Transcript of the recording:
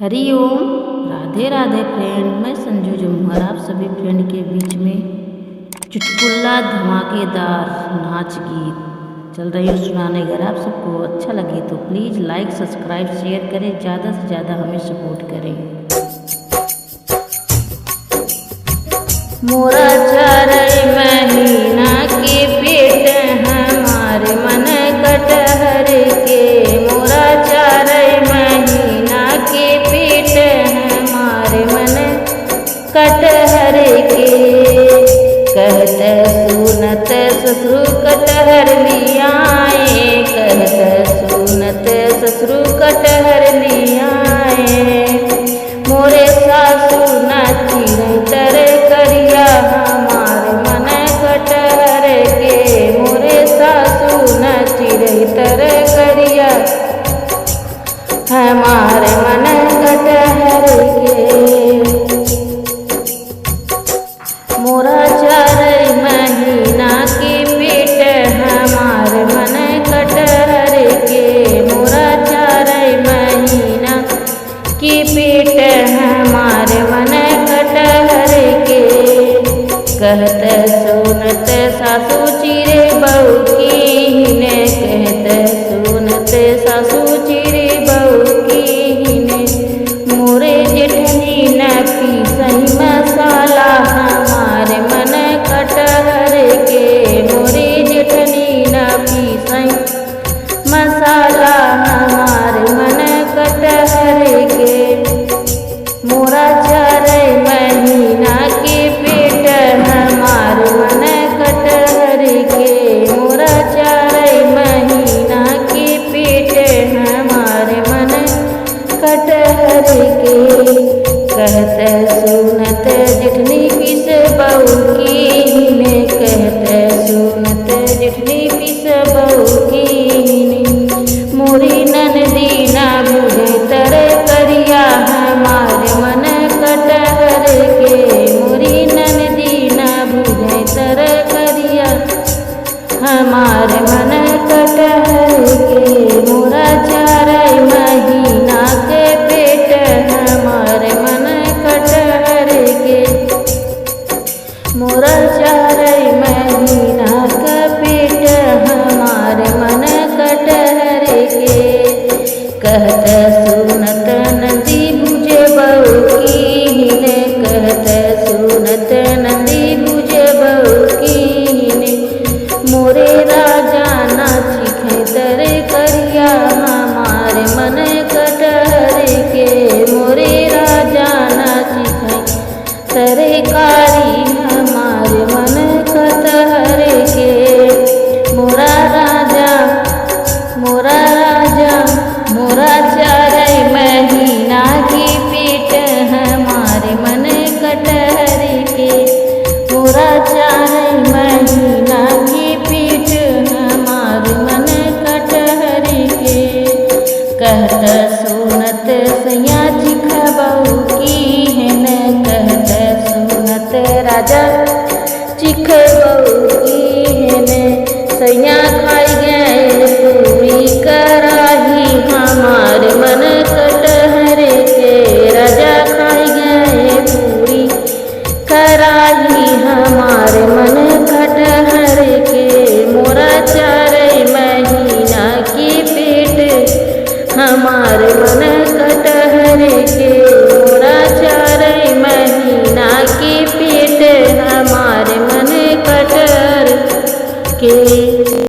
हरि ओम। Radhe Radhe friend, मैं संजू जमुहर आप सभी फ्रेंड के बीच में चुटकुला धमाकेदार नाच गीत चल रही हूँ सुनाने। अगर आप सबको अच्छा लगे तो प्लीज़ लाइक सब्सक्राइब शेयर करें, ज़्यादा से ज़्यादा हमें सपोर्ट करें। मोरा 4 महीना के पेट हमारे मन कटहर के, मोरा 4 महीना के पेट हमारे मन कटहर के। कहत सुनत ससुर कटहर लियाए, कहत सुनत ससुर कटहर लियाए। मोरे सासु नाची तर करिया हमारे मन कटहर के, मोरे सासु नाची तर करिया हमारे मन कटहर के। मोरा 4 महीना के पेट हमारे मन कटहर के, मोरा 4 महीना के पेट हमारे मन कटहर के। कहत सुनत सासू चिरे बहू कीने, कहत सुनत सासू चिरे बहू कीने। मोरे जेठनी न पीसई मसाला हमारे मन कटहर के, मोरे जेठनी न पीसई मसाला हमारे मन कटहर के। मोरा 4 महीना के पेट हमारे मन कटहर के, मोरा 4 महीना के पेट हमारे मन कटहर के। कहत सुनत जेठनी पीस बहू कीने, कहत सुनत जेठनी पीस बहू कीने। मोरी ननदी ना बुझे तर करिया हमारे मन कटहर के, मोरी ननदी ना बुझे तर करिया हमारे मन कटहर के। मोरा 4 महीना के पेट हमारे मन कटहर के, मोरा 4 महीना का पेट हमारे मन कटहर के। कहत सुनत नंदी बुझे बहू कीने, कहत सुनत नंदी बुझे बहू कीने। मोरे राजा नाची खेतर करिया हमारे मन कटहर के, मोरे राजा नाची खेतर कारी हमारे मन कटहर के। मोरा राजा मोरा राजा मोरा 4 महीना के पेट हमारे मन कटहर के, मोरा 4 महीना के पेट हमारे मन कटहर के। कहत सुनत सैया चिखबहू कीने, कहत सुनत राजा चिखबहू कीने। सैया खाई गए पूरी कराही हमारे मन कटहर के, राजा खाई गए पूरी कराही हमारे मन कटहर के। मोरा 4 महीना के पेट हमारे मन कटहर के, मोरा 4 महीना के पेट हमारे मन कटहर के।